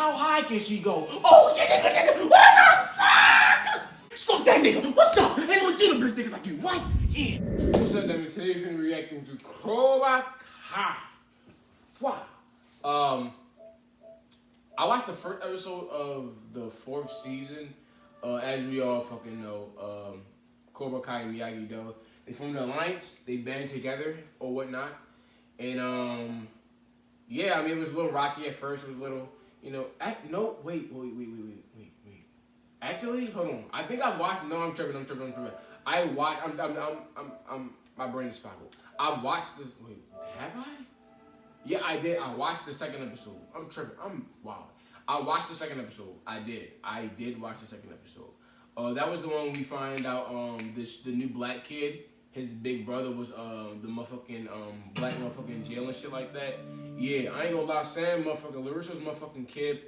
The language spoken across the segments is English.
How high can she go? Oh, nigga, what the fuck? Fuck that nigga. What's up? That's what do the bitch niggas like you. What? Yeah. What's up, Devin? Today we're gonna be reacting to Cobra. Wow. I watched the first episode of the 4th season. As we all fucking know, Cobra Kai and Miyagi-Do. They formed an alliance. They band together or whatnot. And yeah, I mean it was a little rocky at first. It was a little, you know. No, wait. Actually, hold on. I think I watched. No, I'm tripping. I watched. My brain is foggled. I watched this. Wait, have I? Yeah, I did. I watched the second episode. I'm tripping. Wow. I watched the second episode. I did watch the second episode. That was the one we find out the new black kid, his big brother was the motherfucking black motherfucking in jail and shit like that. Yeah, I ain't gonna lie, Sam motherfucking Larissa's motherfucking kid.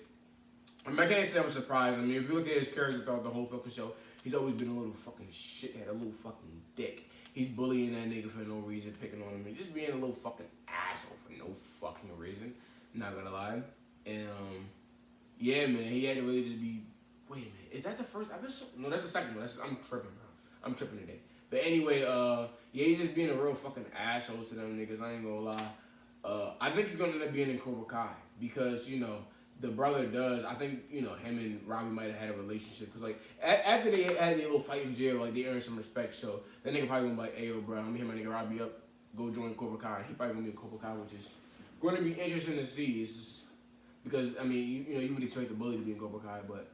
I mean, I can't say I'm surprised. I mean, if you look at his character throughout the whole fucking show, he's always been a little fucking shithead, a little fucking dick. He's bullying that nigga for no reason, picking on him, and just being a little fucking asshole for no fucking reason. Not gonna lie. And yeah, man, he had to really just be. Wait a minute, is that the first episode? No, that's the second one. I'm tripping, bro. I'm tripping today. But anyway, yeah, he's just being a real fucking asshole to them niggas. I ain't gonna lie. I think he's gonna end up being in Cobra Kai because you know. The brother does. I think, you know, him and Robbie might have had a relationship. Because, like, after they had their little fight in jail, like, they earned some respect. So, that nigga probably gonna be like, hey, yo, bro, I'm gonna hit my nigga Robbie up. Go join Cobra Kai. He probably gonna be in Cobra Kai, which is going to be interesting to see. It's just because, I mean, you know, you would expect the bully to be in Cobra Kai. But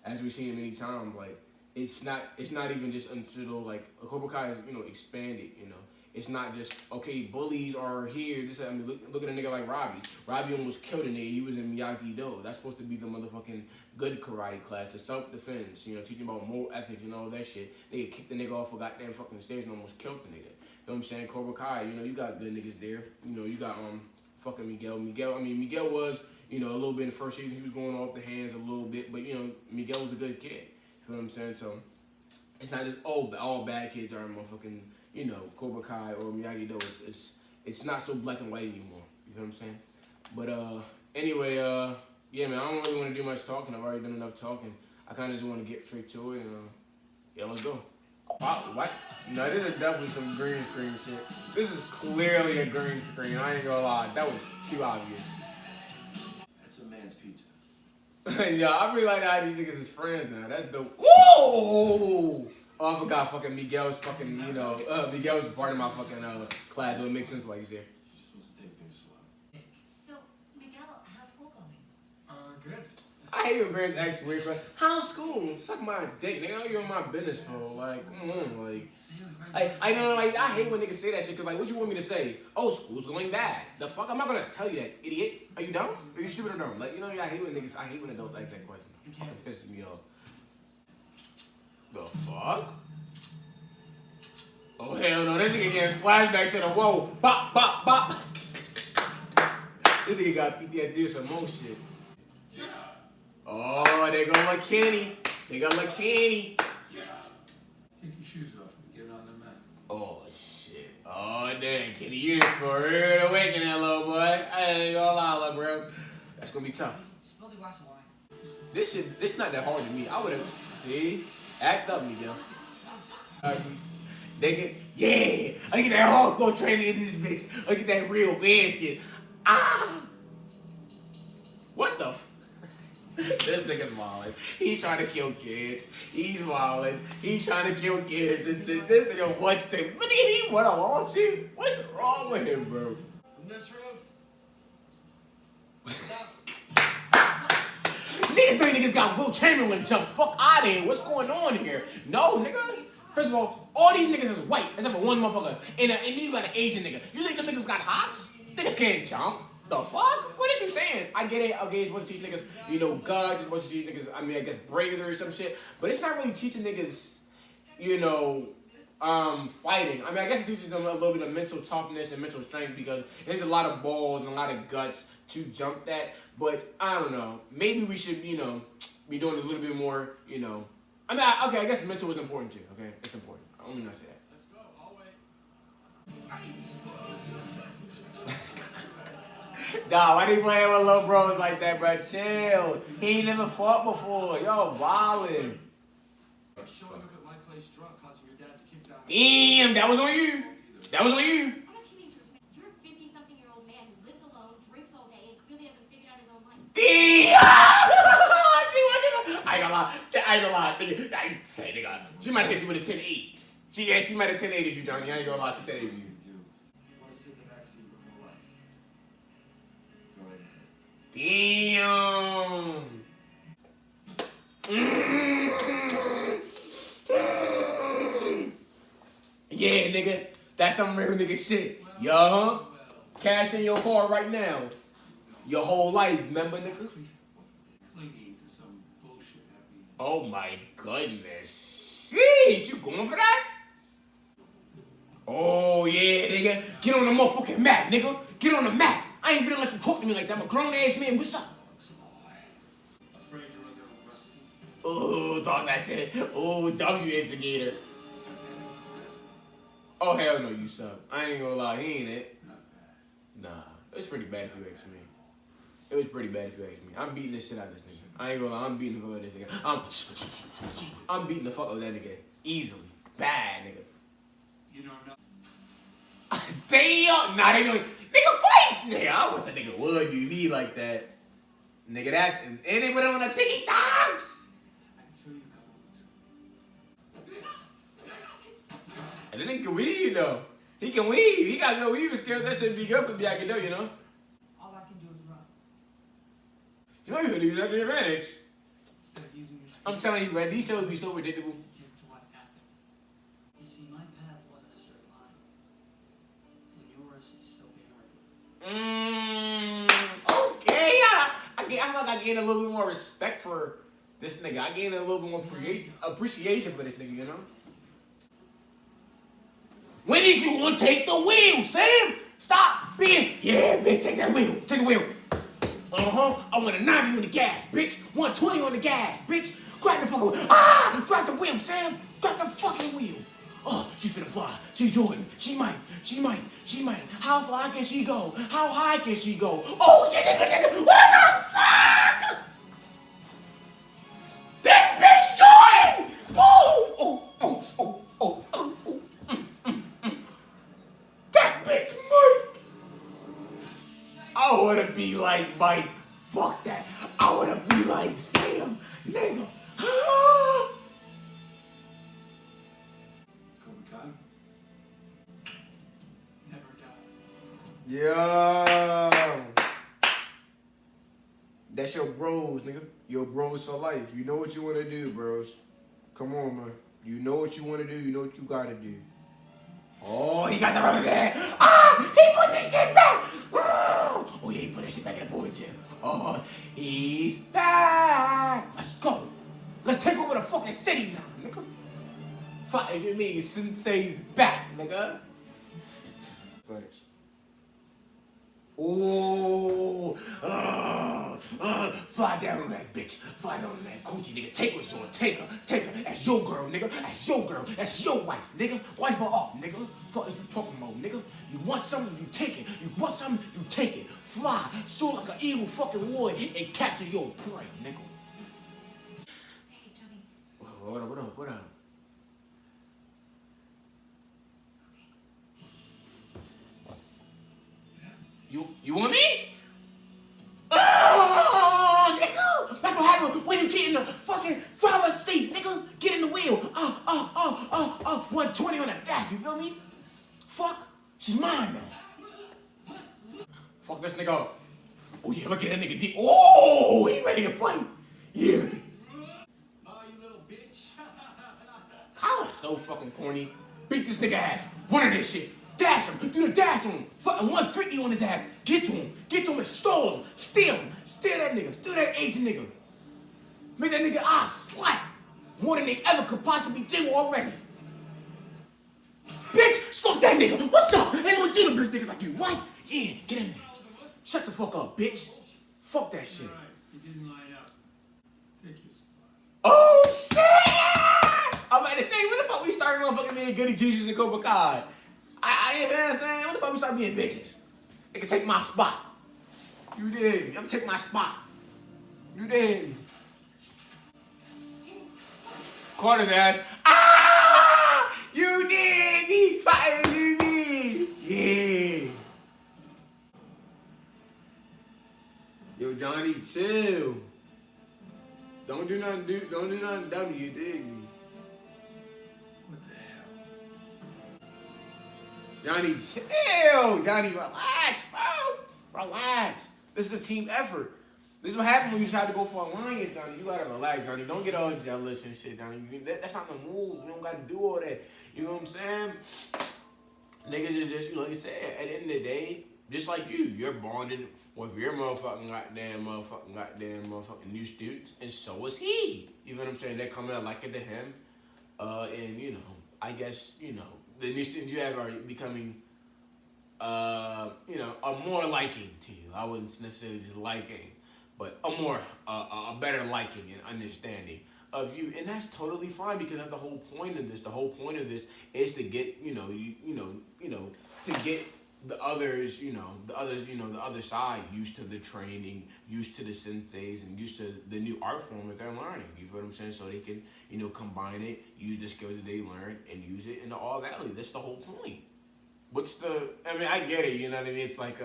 as we've seen many times, like, it's not even just until, like, Cobra Kai is, you know, expanded, you know. It's not just, okay, bullies are here. I mean, look at a nigga like Robbie. Robbie almost killed a nigga. He was in Miyagi-Do. That's supposed to be the motherfucking good karate class, the self-defense, you know, teaching about moral ethics and all that shit. They kicked the nigga off of goddamn fucking stairs and almost killed the nigga. You know what I'm saying? Cobra Kai, you know, you got good niggas there. You know, you got fucking Miguel. Miguel was, you know, a little bit in the first season. He was going off the hands a little bit. But, you know, Miguel was a good kid. You know what I'm saying? So, it's not just, all bad kids are motherfucking... You know, Cobra Kai or Miyagi-Do, it's not so black and white anymore. You know what I'm saying? But anyway, yeah, man, I don't really want to do much talking. I've already done enough talking. I kind of just want to get straight to it, and yeah, let's go. Wow, what? No, this is definitely some green screen shit. This is clearly a green screen. I ain't gonna lie, that was too obvious. That's a man's pizza. Yeah, I really like how these niggas is friends now. That's dope. Whoa! Oh, I forgot fucking Miguel's fucking, you know, Miguel's part of my fucking class, so it makes sense why he's there. You're supposed to take things slow. So, Miguel, how's school going? Good. I hate when parents ask weird questions. How's school? Suck my dick, nigga. All you in my business for? Like, come on, like. I know, like, I hate when niggas say that shit, because, like, what you want me to say? Oh, school's going bad. The fuck? I'm not going to tell you that, idiot. Are you dumb? Are you stupid or dumb? Like, you know, I hate when adults ask that question. It fucking pisses me off. The fuck? Oh, hell no. This nigga getting flashbacks to the whoa. Bop, bop, bop. This nigga got PTSD or some more shit. Oh, they go like Kenny. Take your shoes off and get on the mat. Oh, shit. Oh, damn. Kenny, you in for a rude awakening, little boy. I ain't gonna lie, bro. That's gonna be tough. This not that hard to me. I would've, see? Act up, Miguel. Yeah! I get that hardcore training in this bitch. I get that real bad shit. Ah! What the f? This nigga's wildin'. He's trying to kill kids. He's wildin'. He's trying to kill kids and shit. This nigga wants to. Look at him. What a lawsuit. What's wrong with him, bro? From this roof? Niggas got Will Chamberlain jumped. Fuck out of here. What's going on here? No, nigga. First of all these niggas is white, except for one motherfucker. And then you got an Asian nigga. You think them niggas got hops? Niggas can't jump. The fuck? What is you saying? I get it. Okay, it's supposed to teach niggas, you know, guns. It's supposed to teach niggas, I mean, I guess bravery or some shit. But it's not really teaching niggas, you know, fighting. I mean, I guess it teaches them a little bit of mental toughness and mental strength because there's a lot of balls and a lot of guts to jump that. But I don't know. Maybe we should, you know, be doing a little bit more, you know. I mean, okay, I guess mental is important too, okay? It's important. I'm only not say that. Let's go. I'll wait. Nah, why they playing with little bros like that, bro? Chill. He ain't never fought before. Yo, wildin'. Showing up at my place drunk, causing your dad to kick down. Damn, that was on you. That was on you. I know teenagers, man. You're a 50-something-year-old man who lives alone, drinks all day, and clearly hasn't figured out his own life. Damn. I ain't gonna lie. Nigga. I ain't say, nigga. She might hit you with a 10-8. She might have 10-8 you, Johnny. I ain't gonna lie. She 10-8 you. You want to sit in the backseat your whole life? Go right Damn. Yeah, nigga. That's some real nigga shit. Huh? Cash in your car right now. Your whole life, remember, nigga? Clinging to some bullshit happy. Oh my goodness. Sheesh, you going for that? Oh yeah, nigga. Get on the motherfucking mat, nigga. Get on the mat. I ain't gonna let you talk to me like that. I'm a grown ass man. What's up? Afraid you're under arrest. Oh, talk that shit. Oh, W instigator. Oh, hell no, you suck. I ain't gonna lie, he ain't it. Nah, it was pretty bad if you ask me. It was pretty bad if you ask me. I'm beating the shit out of this nigga. I ain't gonna lie, I'm beating the fuck out of this nigga. I'm beating the fuck out of that nigga. Easily. Bad, nigga. You don't know. Damn! Nah, they going, nigga, fight! Nigga, I wish a nigga would do me like that. Nigga, that's, and they put it on the TikToks! I can show you a couple of And then he can weave, though. He can weave. He got no weave skills. That shit be good for me. I can do, you know? All I can do is run. You might be able to use that to your advantage. Instead of using your speed I'm telling you, man, these shows be so predictable. just to what happened. You see, my path wasn't a straight line. And yours is still being written. Okay. I feel like I gained a little bit more respect for this nigga. I gained a little bit more appreciation for this nigga, you know? When is you gonna take the wheel, Sam? Stop being, yeah, bitch, take that wheel. Take the wheel. I want a 90 on the gas, bitch. 120 on the gas, bitch. Grab the fucking wheel. Grab the wheel, Sam. Grab the fucking wheel. Oh, she finna fly. She Jordan. She might. How far can she go? How high can she go? Oh, shit, what the fuck? This bitch Jordan! Oh. That bitch Mike! I wanna be like Mike. Fuck that. I wanna be like Sam, nigga. Cobra Kai? Never dies. Yo. That's your bros, nigga. Your bros for life. You know what you wanna do, bros. Come on, man. You know what you wanna do. You know what you gotta do. Oh, he got the rubber band. He put this shit back. Oh, yeah, he put that shit back in the boy chair. Oh, he's back. Let's go. Let's take over the fucking city now, nigga. Fuck, if you mean Sensei's back, nigga. Thanks. Ooh, fly down on that bitch. Fly down on that coochie, nigga. Take what's yours. Take her. That's your girl, nigga. That's your girl. That's your wife, nigga. Wife her up, nigga. Fuck is you talking about, nigga? You want something, you take it. You want something, you take it. Fly, soar like an eagle fucking warrior and capture your prey, nigga. Hey, Johnny. What up? You want me? Oh, nigga! That's what happens when you get in the fucking driver's seat, nigga! Get in the wheel! 120 on the dash, you feel me? Fuck, she's mine now. Fuck this nigga up. Oh yeah, look at that nigga deep. Oh, he ready to fight. Yeah. Oh, you little bitch. Colin's so fucking corny. Beat this nigga ass. Run this shit. Dash him. Do the dash on him. Fucking 150 on his ass. Get to him and stole him. Steal him. Steal that nigga. Steal that Asian nigga. Make that nigga eye slap. More than they ever could possibly do already. Bitch, fuck that nigga. What's up? That's what you do to bitch niggas like you. What? Yeah, get in there. Shut the fuck up, bitch. Fuck that shit. Alright, you didn't line up. Take your spot. Oh, shit! I'm about to say, when the fuck we start motherfucking being goody juices and Cobra Kai? I ain't been saying, when the fuck we start being bitches? They can take my spot. You did. I'm gonna take my spot. You did. Caught his ass. Ah! You did. He fired me. Yeah. Yo, Johnny, chill. Don't do nothing dumb. You dig me. What the hell? Johnny, chill. Johnny, relax, bro. Relax. This is a team effort. This is what happened when you try to go for alliance, Johnny. You gotta relax, Johnny. Don't get all jealous and shit, Johnny. That's not the move. We don't gotta do all that. You know what I'm saying? Niggas is just, like I said, at the end of the day, just like you're bonded with your motherfucking new students, and so is he. You know what I'm saying? They're coming out like it to him. And, you know, I guess, you know, the new students you have are becoming, you know, a more liking to you. I wouldn't necessarily just liking, but a better liking and understanding of you, and that's totally fine because that's the whole point of this. The whole point of this is to get, to get the others, the other side used to the training, used to the senseis, and used to the new art form that they're learning. You feel what I'm saying? So they can, combine it, use the skills that they learn, and use it in the all valley. That's the whole point. I get it, you know what I mean? It's like,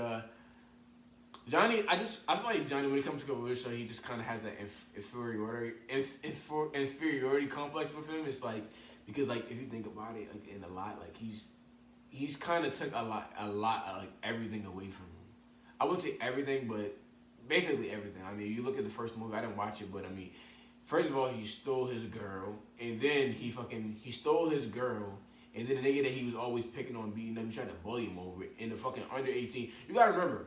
Johnny, I feel like Johnny, when it comes to Cobra, so he just kind of has that inferiority complex with him. It's like, because like, if you think about it, like in a lot, like he's kind of took a lot like everything away from him. I wouldn't say everything, but basically everything. I mean, you look at the first movie, I didn't watch it, but I mean, first of all, he stole his girl, and then he stole his girl, and then the nigga that he was always picking on, beating up, he tried to bully him over it, in the fucking under 18. You gotta remember,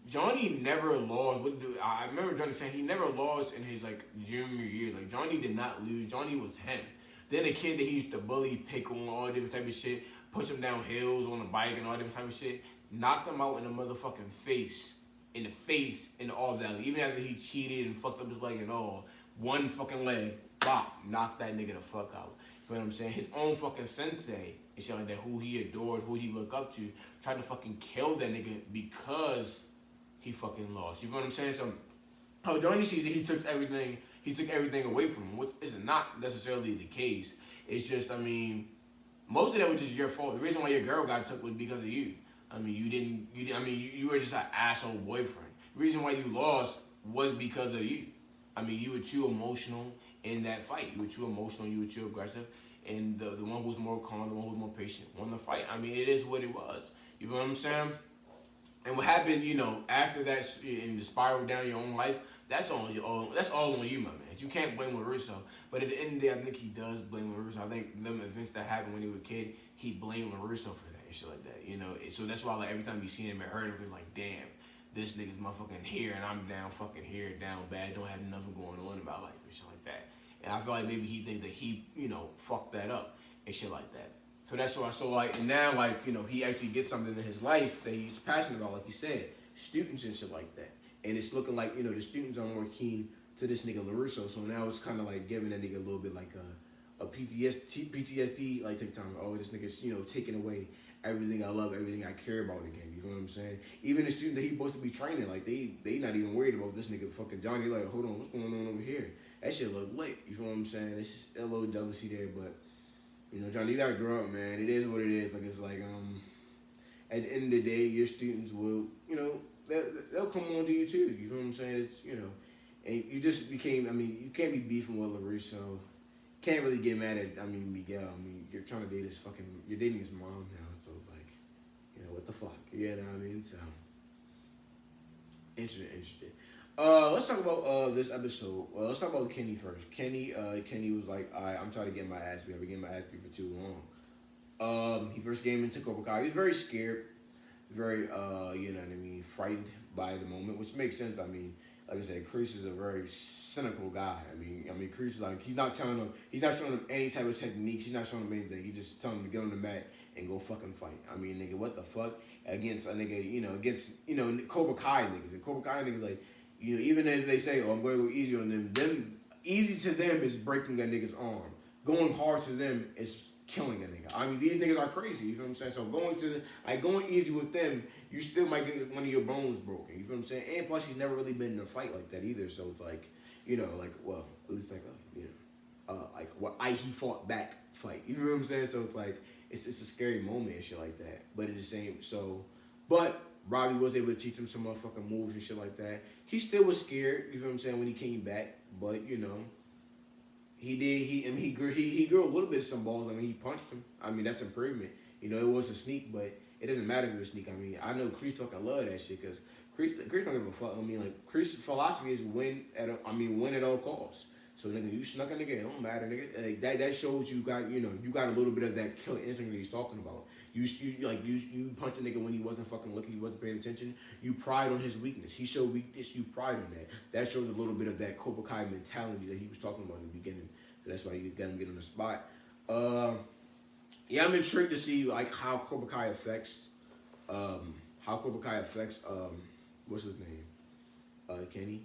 Johnny never lost. I remember Johnny saying he never lost in his like junior year. Like Johnny did not lose. Johnny was him. Then the kid that he used to bully, pick on, all different type of shit, push him down hills on a bike and all different type of shit, knocked him out in the motherfucking face, in the all valley. Even after he cheated and fucked up his leg and all, one fucking leg, bop, knocked that nigga the fuck out. You know what I'm saying? His own fucking sensei and shit like that, who he adored, who he looked up to, tried to fucking kill that nigga because he fucking lost. You know what I'm saying? So, how Johnny sees it, he took everything away from him, which is not necessarily the case. It's just, I mean, most of that was just your fault. The reason why your girl got took was because of you. I mean, you were just an asshole boyfriend. The reason why you lost was because of you. I mean, you were too emotional in that fight. You were too emotional, you were too aggressive, and the one who was more calm, the one who was more patient won the fight. I mean, it is what it was. You know what I'm saying? And what happened, after that, and the spiral down your own life, that's all on you, my man. You can't blame LaRusso. But at the end of the day, I think he does blame LaRusso. I think them events that happened when he was a kid, he blamed LaRusso for that and shit like that, So that's why, like, every time you see him, it hurt him, because, like, damn, this nigga's motherfucking here, and I'm down fucking here, down bad, don't have nothing going on about life and shit like that. And I feel like maybe he thinks that he, fucked that up and shit like that. So that's why, and now, he actually gets something in his life that he's passionate about, like you said, students and shit like that. And it's looking like, the students are more keen to this nigga LaRusso. So now it's kind of like giving that nigga a little bit like a PTSD, like take time. Oh, this nigga's, taking away everything I love, everything I care about again. You know what I'm saying? Even the student that he's supposed to be training, like they not even worried about this nigga fucking Johnny. Like, hold on, what's going on over here? That shit look lit. You know what I'm saying? It's just a little jealousy there, but. Johnny, you gotta grow up, man. It is what it is. Like, it's like, at the end of the day, your students will, they'll come on to you too. You know what I'm saying? It's, and you just became, you can't be beefing with LaRusso. Can't really get mad at, Miguel. You're trying to date you're dating his mom now. So it's like, what the fuck? You know what I mean? So, interesting. Let's talk about this episode. Let's talk about Kenny first. Kenny was like, I'm trying to get my ass beat. I've been getting my ass beat for too long. He first came into Cobra Kai. He was very scared, very, frightened by the moment, which makes sense. Like I said, Chris is a very cynical guy. Chris is like, he's not showing him any type of techniques. He's not showing him anything. He's just telling him to get on the mat and go fucking fight. Nigga, what the fuck? Against a nigga, against Cobra Kai niggas. And Cobra Kai niggas, like, even if they say, I'm going to go easy on them, easy to them is breaking a nigga's arm. Going hard to them is killing a nigga. These niggas are crazy, you know what I'm saying? So going easy with them you still might get one of your bones broken. You feel what I'm saying? And plus, he's never really been in a fight like that either. So it's like, you know, like, well, at least like a, you know, like what he fought back fight. You know what I'm saying? So it's like, it's a scary moment and shit like that. But at the same, so, but Robbie was able to teach him some motherfucking moves and shit like that. He still was scared. You feel what I'm saying? When he came back, but you know. He did. He grew a little bit of some balls. I mean, he punched him. I mean, that's improvement. You know, it was a sneak, but it doesn't matter if it was a sneak. I mean, I know Kreese fucking love that shit because Kreese don't give a fuck. I mean, like Kreese's philosophy is win at all costs. So nigga, you snuck a nigga, it don't matter, nigga. Like, that shows you got a little bit of that killer instinct that he's talking about. You punched a nigga when he wasn't fucking looking, he wasn't paying attention. You pride on his weakness. He showed weakness, you pride on that. That shows a little bit of that Cobra Kai mentality that he was talking about in the beginning. So that's why you got him get on the spot. Yeah, I'm intrigued to see like how Cobra Kai affects what's his name? Kenny.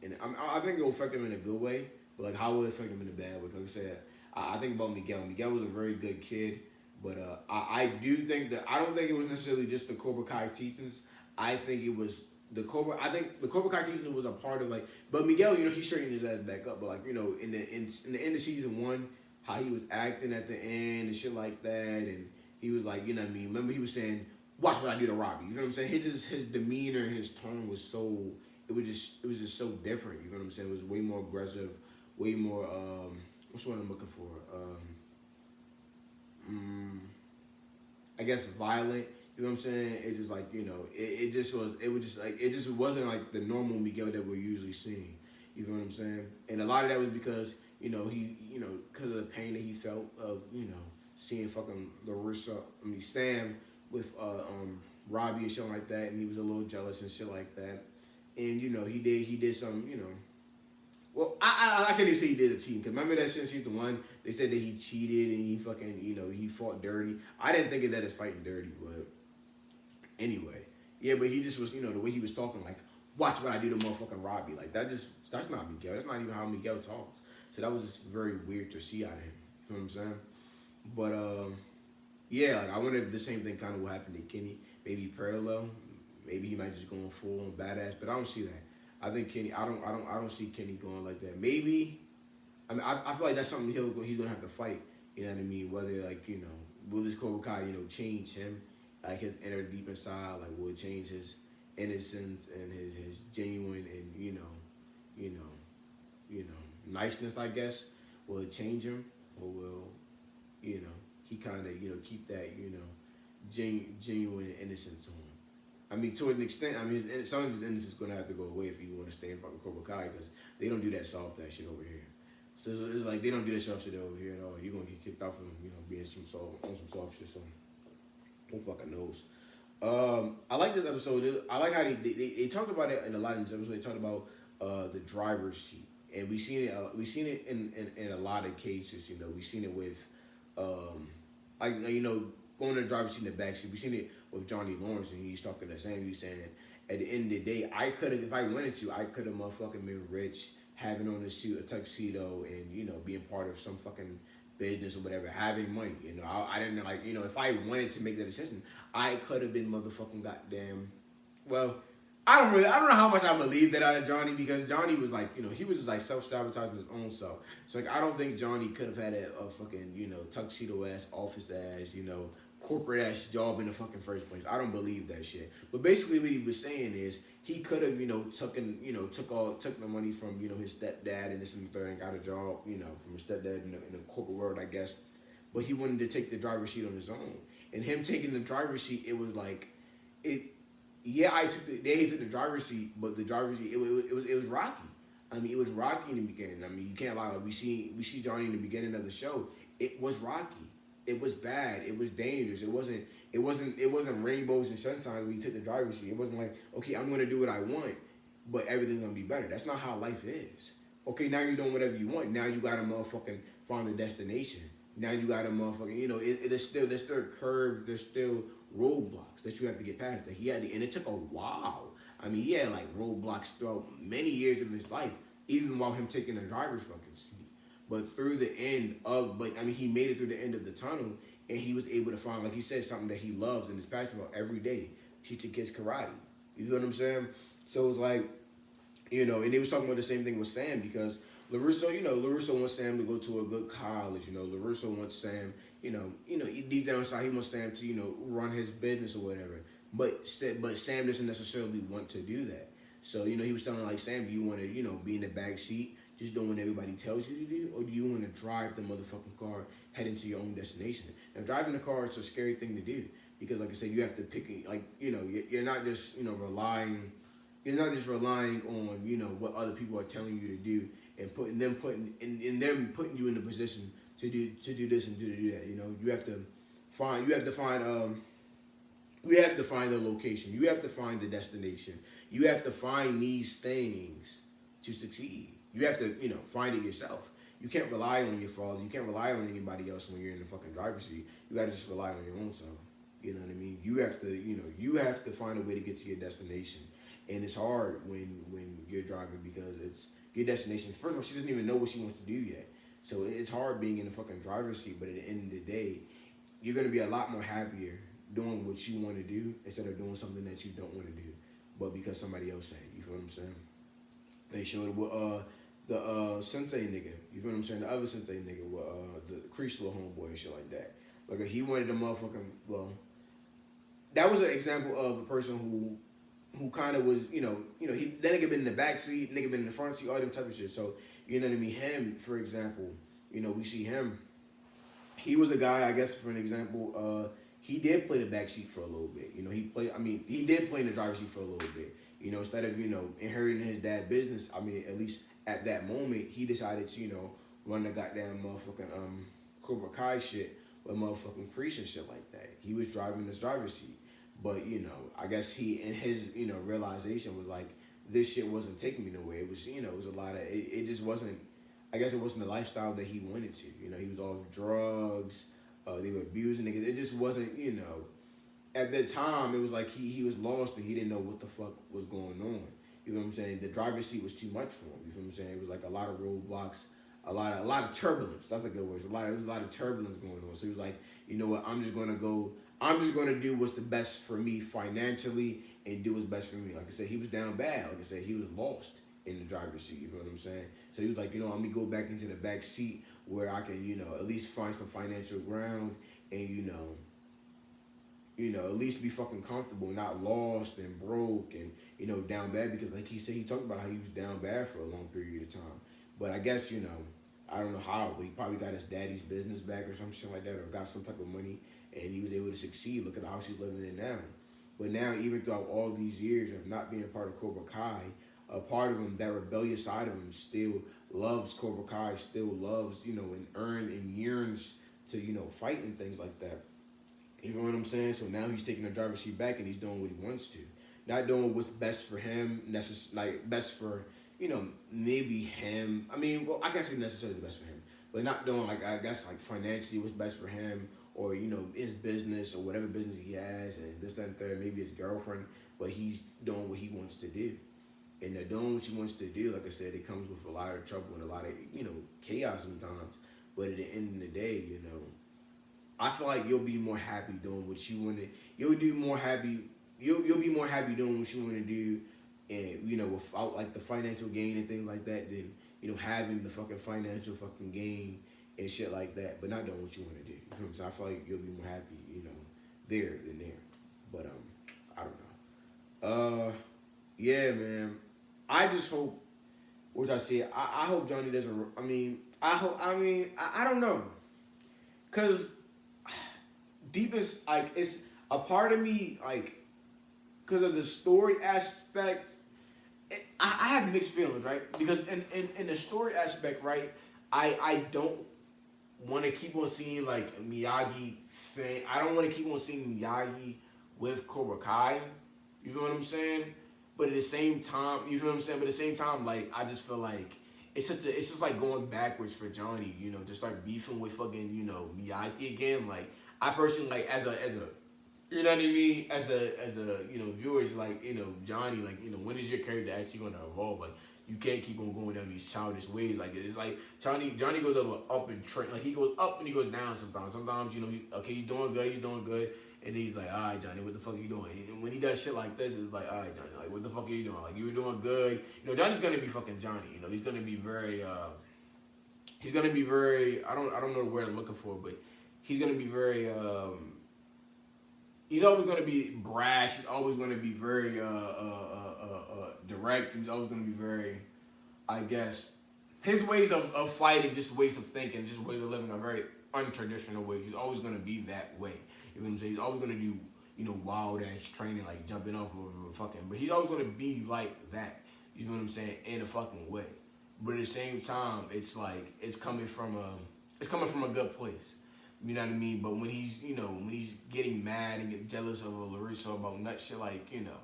And I think it'll affect him in a good way, but like how will it affect him in a bad way? Like I said, I think about Miguel. Miguel was a very good kid, but I do think that I don't think it was necessarily just the Cobra Kai teachings. I think it was the Cobra. I think the Cobra Kai teaching was a part of like, but Miguel, you know, he straightened his ass back up. But like, you know, in the end of season 1, how he was acting at the end and shit like that, and he was like, you know what I mean. Remember he was saying, "Watch what I do to Robbie." You know what I'm saying? His demeanor and his tone was so. It was just so different. You know what I'm saying? It was way more aggressive, way more what's what I'm looking for? I guess violent. You know what I'm saying? It's just like, you know, it just wasn't like the normal Miguel that we're usually seeing. You know what I'm saying? And a lot of that was because, you know, because of the pain that he felt of, you know, seeing fucking Sam with Robbie and shit like that, and he was a little jealous and shit like that. And you know, he did some, you know. Well, I can't even say he did a cheating, because remember that since he's the one, they said that he cheated and he fucking, you know, he fought dirty. I didn't think of that as fighting dirty, but anyway. Yeah, but he just was, you know, the way he was talking, like, watch what I do to motherfucking Robbie. Like, that's not Miguel. That's not even how Miguel talks. So that was just very weird to see out of him. You know what I'm saying? But, yeah, like, I wonder if the same thing kind of will happen to Kenny. Maybe parallel. Maybe he might just go full on badass, but I don't see that. I think Kenny. I don't see Kenny going like that. Maybe. I mean, I feel like that's something he's gonna have to fight. You know what I mean? Whether like, you know, will this Cobra Kai, you know, change him, like his inner deep inside, like will it change his innocence and his genuine and you know niceness, I guess. Will it change him, or will, you know, he kind of, you know, keep that, you know, genuine innocence on him? I mean, to an extent, I mean, some of his innocence is going to have to go away if you want to stay in fucking Cobra Kai, because they don't do that soft that shit over here. So it's like they don't do that soft shit over here at all. You're going to get kicked out from, you know, being some soft shit, so who fucking knows. I like this episode. I like how they talked about it in a lot of these episodes. They talked about the driver's seat, and we seen it in a lot of cases. You know, we seen it with like, you know, going to the driver's seat in the back seat. We seen it with Johnny Lawrence, and he's talking the same. He's saying, at the end of the day, I could have, if I wanted to, I could have motherfucking been rich, having on a tuxedo, and, you know, being part of some fucking business or whatever, having money. You know, I didn't, like, you know, if I wanted to make that decision, I could have been motherfucking goddamn. Well, I don't know how much I believe that out of Johnny, because Johnny was like, you know, he was just like self-sabotaging his own self. So like, I don't think Johnny could have had a fucking, you know, tuxedo ass, office ass, you know, corporate ass job in the fucking first place. I don't believe that shit. But basically what he was saying is he could have, you know, took the money from, you know, his stepdad and this and the third, and got a job, you know, from his stepdad in the corporate world, I guess. But he wanted to take the driver's seat on his own. And him taking the driver's seat, it was like, they took the driver's seat, but the driver's seat, it was rocky. I mean, it was rocky in the beginning. I mean, you can't lie. Like, we see Johnny in the beginning of the show. It was rocky. It was bad. It was dangerous. It wasn't rainbows and sunshine when you took the driver's seat. It wasn't like, okay, I'm gonna do what I want, but everything's gonna be better. That's not how life is. Okay, now you're doing whatever you want. Now you gotta motherfucking find a destination. Now you gotta motherfucking, you know, there's still curves, there's still roadblocks that you have to get past. That he had, and it took a while. I mean, he had like roadblocks throughout many years of his life, even while him taking the driver's fucking seat. But through the end of, he made it through the end of the tunnel, and he was able to find, like he said, something that he loves and is passionate about every day. teaching kids karate. You feel what I'm saying? So it's like, you know, and they was talking about the same thing with Sam because LaRusso, you know, LaRusso wants Sam to go to a good college. You know, LaRusso wants Sam, you know, deep down inside he wants Sam to, you know, run his business or whatever. But Sam doesn't necessarily want to do that. So, you know, he was telling like, Sam, do you want to, you know, be in the back seat, just doing what everybody tells you to do, or do you want to drive the motherfucking car, heading to your own destination? Now, driving the car is a scary thing to do because, like I said, you have to pick, like, you know, you're not just, you know, relying on, you know, what other people are telling you to do and putting you in the position to do this and to do that. You know, you have to find the location. You have to find the destination. You have to find these things to succeed. You have to, you know, find it yourself. You can't rely on your father. You can't rely on anybody else when you're in the fucking driver's seat. You gotta just rely on your own self. You know what I mean? You have to, you know, you have to find a way to get to your destination. And it's hard when you're driving because it's your destination. First of all, she doesn't even know what she wants to do yet. So it's hard being in the fucking driver's seat. But at the end of the day, you're gonna be a lot more happier doing what you want to do instead of doing something that you don't want to do, but because somebody else said. You feel what I'm saying? They showed it with the sensei nigga. You feel what I'm saying? The other sensei nigga with the Chrysler homeboy and shit like that. Like he wanted the motherfucking that was an example of a person who kind of was, you know, that nigga been in the back seat, nigga been in the front seat, all them type of shit. So, you know what I mean? Him, for example, you know, we see him. He was a guy, I guess, for an example, he did play the back seat for a little bit. You know, he did play in the driver's seat for a little bit. You know, instead of, you know, inheriting his dad's business, I mean, at least at that moment, he decided to, you know, run the goddamn motherfucking Cobra Kai shit with motherfucking priests and shit like that. He was driving this driver's seat. But, you know, I guess he, in his, you know, realization was like, this shit wasn't taking me nowhere. It was, you know, it was a lot of, it just wasn't, I guess it wasn't the lifestyle that he wanted to. You know, he was all drugs, they were abusing niggas. It just wasn't, you know, at that time, it was like he was lost and he didn't know what the fuck was going on. You know what I'm saying? The driver's seat was too much for him. You feel what I'm saying? It was like a lot of roadblocks, a lot of turbulence. That's a good word. There was a lot of turbulence going on. So he was like, you know what? I'm just gonna do what's the best for me financially and do what's best for me. Like I said, he was down bad. Like I said, he was lost in the driver's seat. You feel what I'm saying? So he was like, you know, I'm gonna go back into the back seat where I can, you know, at least find some financial ground and, you know, at least be fucking comfortable, not lost and broke and, you know, down bad because like he said, he talked about how he was down bad for a long period of time. But I guess, you know, I don't know how, but he probably got his daddy's business back or some shit like that or got some type of money and he was able to succeed. Look at the house he's living in now. But now, even throughout all these years of not being a part of Cobra Kai, a part of him, that rebellious side of him still loves Cobra Kai, still loves, you know, and yearns to, you know, fight and things like that. You know what I'm saying? So now he's taking the driver's seat back and he's doing what he wants to. Not doing what's best for him, like best for, you know, maybe him. I mean, well, I can't say necessarily best for him, but not doing like, I guess like financially what's best for him or, you know, his business or whatever business he has and this, that, and third, maybe his girlfriend, but he's doing what he wants to do. And doing what he wants to do, like I said, it comes with a lot of trouble and a lot of, you know, chaos sometimes. But at the end of the day, you know, I feel like you'll be more happy doing what you want to. You'll be more happy doing what you want to do, and you know, without like the financial gain and things like that. Than, you know, having the fucking financial fucking gain and shit like that, but not doing what you want to do. You feel what I'm saying? I feel like you'll be more happy, you know, there than there. But I don't know. Yeah, man. I just hope, which I said, I hope Johnny doesn't. I don't know, cause deepest, like, it's a part of me, like, because of the story aspect, I have mixed feelings, right? Because in the story aspect, right, I don't want to keep on seeing, like, Miyagi, I don't want to keep on seeing Miyagi with Cobra Kai, you feel what I'm saying? But at the same time, you feel what I'm saying? But at the same time, like, I just feel like, it's just like going backwards for Johnny, you know, to start beefing with fucking, you know, Miyagi again, like, I personally, like, as a, you know what I mean? As a, you know, viewers, like, you know, Johnny, like, you know, when is your character actually going to evolve? Like, you can't keep on going down these childish ways. Like, it's like, Johnny goes up and trend. Like, he goes up and he goes down sometimes. Sometimes, you know, he's doing good. And he's like, all right, Johnny, what the fuck are you doing? And when he does shit like this, it's like, all right, Johnny, like, what the fuck are you doing? Like, you were doing good. You know, Johnny's gonna be fucking Johnny. You know, he's gonna be very, I don't know the word I'm looking for, but he's gonna be very, he's always gonna be brash. He's always gonna be very, direct. He's always gonna be very, I guess, his ways of fighting, just ways of thinking, just ways of living are very untraditional ways. He's always gonna be that way. You know what I'm saying? He's always gonna do, you know, wild ass training, like jumping off of a fucking, but he's always gonna be like that. You know what I'm saying? In a fucking way. But at the same time, it's like it's coming from a good place. You know what I mean? But when he's, you know, when he's getting mad and getting jealous of Larissa about nut shit, like, you know,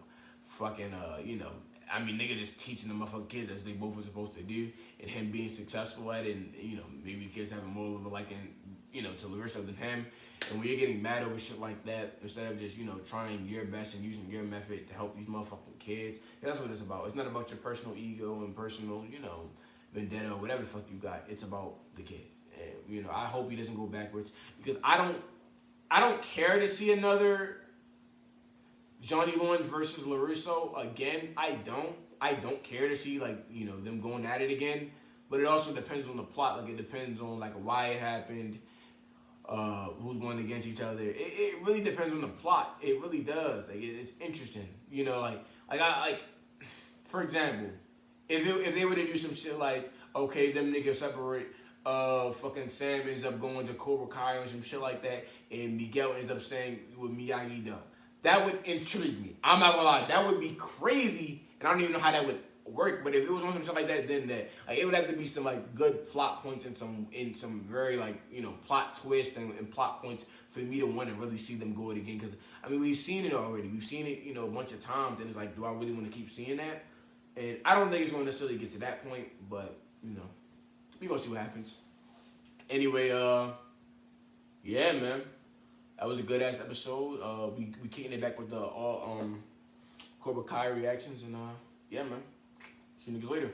fucking, you know, I mean, nigga just teaching the motherfucking kids as they both were supposed to do, and him being successful at it, and, you know, maybe kids having more of a liking, you know, to Larissa than him. And when you're getting mad over shit like that, instead of just, you know, trying your best and using your method to help these motherfucking kids, that's what it's about. It's not about your personal ego and personal, you know, vendetta or whatever the fuck you got. It's about the kid. And, you know, I hope he doesn't go backwards, because I don't care to see another Johnny Lawrence versus LaRusso again. I don't care to see, like, you know, them going at it again. But it also depends on the plot. Like, it depends on, like, why it happened, who's going against each other. It really depends on the plot. It really does. Like, it's interesting. You know, like for example, if they were to do some shit like, okay, them niggas separate, fucking Sam ends up going to Cobra Kai or some shit like that, and Miguel ends up staying with Miyagi-Do. That would intrigue me. I'm not gonna lie, that would be crazy, and I don't even know how that would work. But if it was on some shit like that, then that, like, it would have to be some, like, good plot points and some very, like, you know, plot twists and plot points for me to want to really see them go it again. Because I mean, we've seen it already. We've seen it, you know, a bunch of times, and it's like, do I really want to keep seeing that? And I don't think it's going to necessarily get to that point, but, you know, we gonna see what happens. Anyway, yeah, man. That was a good ass episode. We kicking it back with the all Cobra Kai reactions, and yeah, man. See you niggas later.